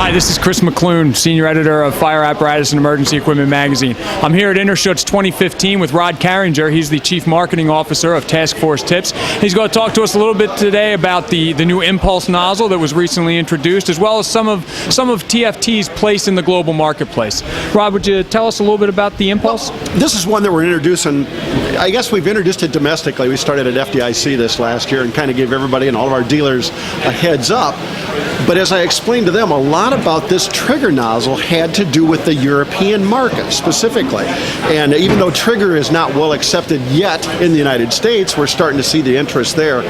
Hi, this is Chris McClune, Senior Editor of Fire Apparatus and Emergency Equipment Magazine. I'm here at Interschutz 2015 with Rod Carringer. He's the Chief Marketing Officer of Task Force Tips. He's going to talk to us a little bit today about the new Impulse nozzle that was recently introduced, as well as some of TFT's place in the global marketplace. Rod, would you tell us a little bit about the Impulse? Well, this is one that we're introducing. I guess we've introduced it domestically. We started at FDIC this last year and kind of gave everybody and all of our dealers a heads up. But as I explained to them, a lot about this trigger nozzle had to do with the European market specifically. And even though trigger is not well accepted yet in the United States, we're starting to see the interest there.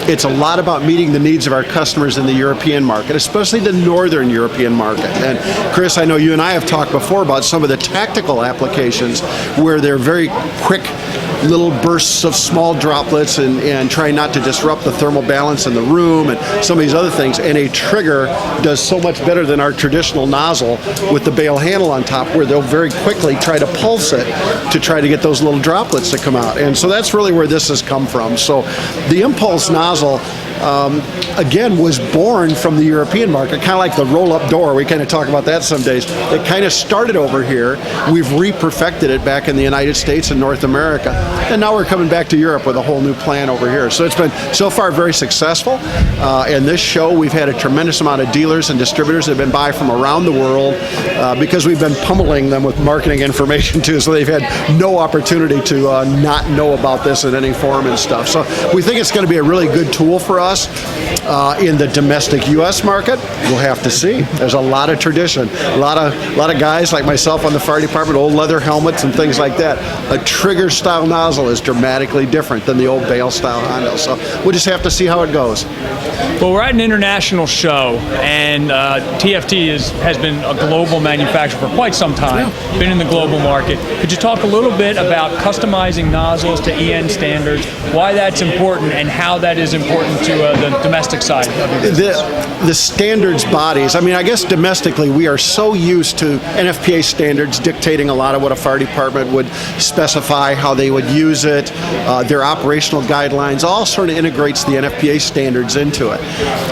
It's a lot about meeting the needs of our customers in the European market, especially the northern European market. And Chris, I know you and I have talked before about some of the tactical applications where they're very quick little bursts of small droplets and try not to disrupt the thermal balance in the room and some of these other things. And a trigger does so much better than our traditional nozzle with the bale handle on top, where they'll very quickly try to pulse it to try to get those little droplets to come out. And so that's really where this has come from. So the Impulse nozzle again was born from the European market, kind of like the roll-up door. We kind of talk about that some days. It kind of started over here. We've re-perfected it back in the United States and North America, and now we're coming back to Europe with a whole new plan over here. So it's been so far very successful. In this show, we've had a tremendous amount of dealers and distributors that have been by from around the world because we've been pummeling them with marketing information too, so they've had no opportunity to not know about this in any form and stuff. So we think it's going to be a really good tool for us. In the domestic U.S. market, we'll have to see. There's a lot of tradition, a lot of guys like myself on the fire department, old leather helmets and things like that. A trigger style nozzle is dramatically different than the old bale style handle. So we'll just have to see how it goes. Well, we're at an international show, and TFT has been a global manufacturer for quite some time, been in the global market. Could you talk a little bit about customizing nozzles to EN standards, why that's important, and how that is important to the domestic side of your business? The standards bodies, I mean, I guess domestically we are so used to NFPA standards dictating a lot of what a fire department would specify, how they would use it, their operational guidelines, all sort of integrates the NFPA standards into it.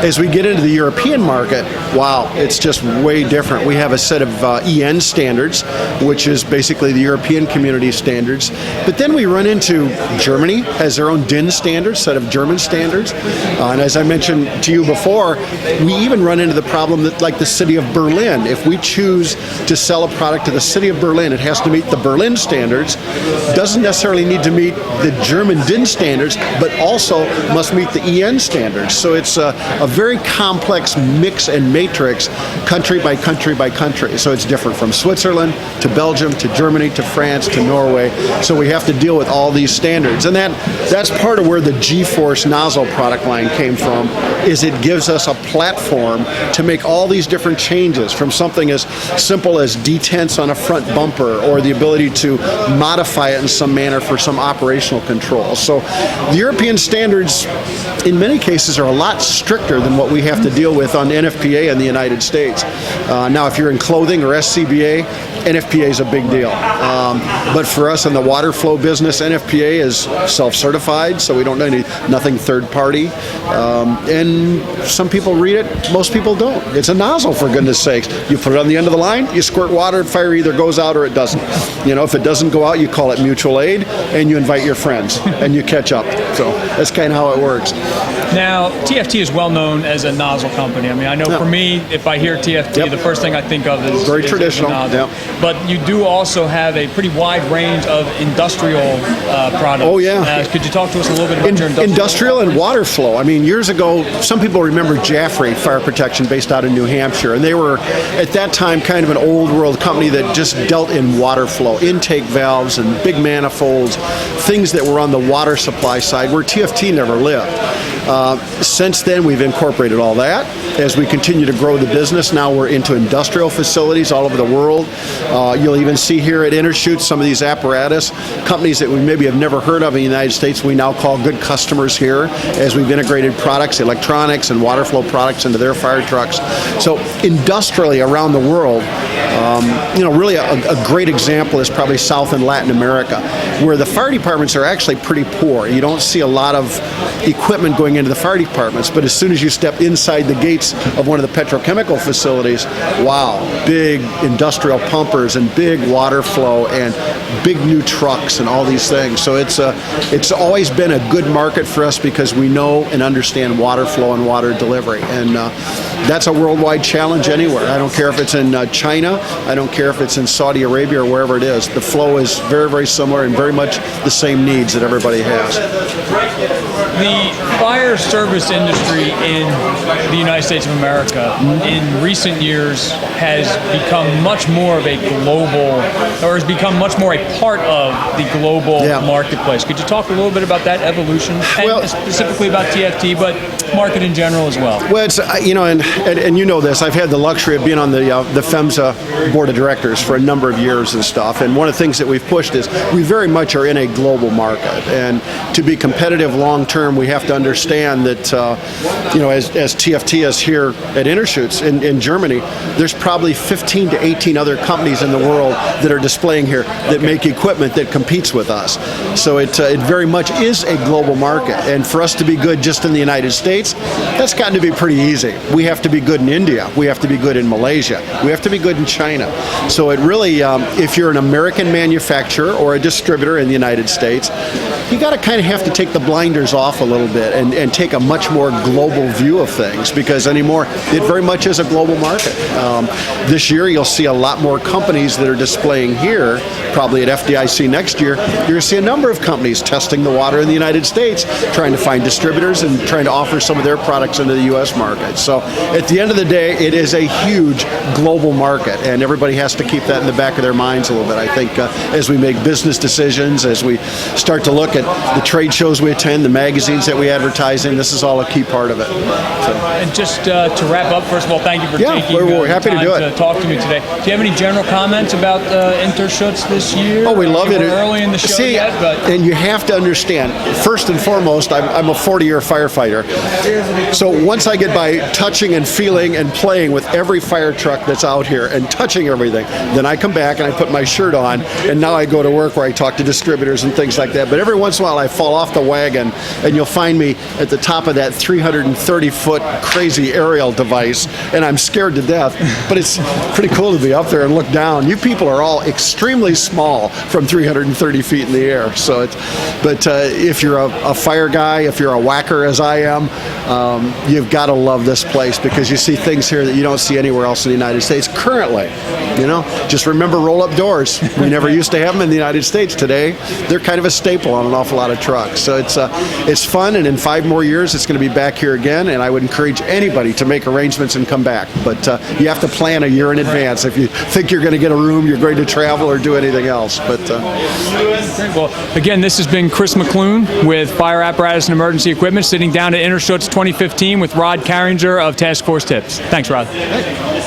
As we get into the European market, wow, it's just way different. We have a set of EN standards, which is basically the European community standards, but then we run into Germany has their own DIN standards, set of German standards. And as I mentioned to you before, we even run into the problem that, like the city of Berlin, if we choose to sell a product to the city of Berlin, it has to meet the Berlin standards, doesn't necessarily need to meet the German DIN standards, but also must meet the EN standards. So it's a very complex mix and matrix, country by country by country. So it's different from Switzerland to Belgium to Germany to France to Norway. So we have to deal with all these standards. And that's part of where the G-Force nozzle product line came from, is it gives us a platform to make all these different changes, from something as simple as detents on a front bumper or the ability to modify it in some manner for some operational control. So the European standards in many cases are a lot stricter than what we have to deal with on NFPA in the United States. Now if you're in clothing or SCBA, NFPA is a big deal. But for us in the water flow business, NFPA is self-certified, so we don't need nothing third party. And some people read it, most people don't. It's a nozzle, for goodness sakes. You put it on the end of the line, you squirt water, fire either goes out or it doesn't. You know, if it doesn't go out, you call it mutual aid, and you invite your friends, and you catch up. So that's kind of how it works. Now, TFT is well known as a nozzle company. I mean, I know for me, if I hear TFT, the first thing I think of is very traditional. Nozzle. But you do also have a pretty wide range of industrial products. Oh yeah. Could you talk to us a little bit about your industrial and water flow? I mean, years ago, some people remember Jaffray Fire Protection, based out of New Hampshire, and they were at that time kind of an old world company that just dealt in water flow, intake valves and big manifolds, things that were on the water supply side where TFT never lived. Since then, we've incorporated all that. As we continue to grow the business, now we're into industrial facilities all over the world. You'll even see here at Interschutz some of these apparatus companies that we maybe have never heard of in the United States. We now call good customers here, as we've integrated products, electronics and water flow products into their fire trucks. So industrially around the world, Really a great example is probably South and Latin America, where the fire departments are actually pretty poor. You don't see a lot of equipment going into the fire departments, but as soon as you step inside the gates of one of the petrochemical facilities, wow, big industrial pumpers and big water flow and big new trucks and all these things. So it's always been a good market for us because we know and understand water flow and water delivery, and that's a worldwide challenge anywhere. I don't care if it's in China, I don't care if it's in Saudi Arabia or wherever it is. The flow is very, very similar and very much the same needs that everybody has. The fire service industry in the United States of America in recent years has become much more of a global, or has become much more a part of the global marketplace. Could you talk a little bit about that evolution, and specifically about TFT, but market in general as well? Well, it's, and you know this, I've had the luxury of being on the FEMSA board of directors for a number of years and stuff, and one of the things that we've pushed is we very much are in a global market, and to be competitive long term, we have to understand that, as TFT is here at Interschutz in Germany, there's probably 15 to 18 other companies in the world that are displaying here that make equipment that competes with us. So it very much is a global market, and for us to be good just in the United States, that's gotten to be pretty easy. We have to be good in India, we have to be good in Malaysia, we have to be good in China. So it really, if you're an American manufacturer or a distributor in the United States, you got to kind of have to take the blinders off a little bit and take a much more global view of things, because anymore it very much is a global market. This year you'll see a lot more companies that are displaying here, probably at FDIC next year. You're going to see a number of companies testing the water in the United States, trying to find distributors and trying to offer some of their products into the U.S. market. So at the end of the day, it is a huge global market, and everybody has to keep that in the back of their minds a little bit. I think as we make business decisions, as we start to look at the trade shows we attend, the magazines that we advertise in, this is all a key part of it. So. And just to wrap up, first of all, thank you for taking we're happy time to do it. To talk to me today. Do you have any general comments about Interschutz this year? Oh, we love it. Early in the show yet, but and you have to understand, first and foremost, I'm a 40-year firefighter. So once I get by touching and feeling and playing with every fire truck that's out here and touching everything, then I come back and I put my shirt on, and now I go to work where I talk to distributors and things like that. But every once in a while I fall off the wagon, and you'll find me at the top of that 330-foot crazy aerial device, and I'm scared to death. But it's pretty cool to be up there and look down. You people are all extremely small from 330 feet in the air. So if you're a fire guy, if you're a whacker as I am, you've got to love this place, because you see things here that you don't see anywhere else in the United States currently. Just remember roll-up doors. We never used to have them in the United States. Today, they're kind of a staple on an awful lot of trucks. So it's fun, and in 5 more years, it's going to be back here again, and I would encourage anybody to make arrangements and come back. But you have to plan a year in advance if you think you're going to get a room, you're going to travel, or do anything else. But well, again, this has been Chris McLoone with Fire Apparatus and Emergency Equipment, sitting down at Interschutz 2015 with Rod Carringer of Task Force Tips. Thanks, Rod. Hey.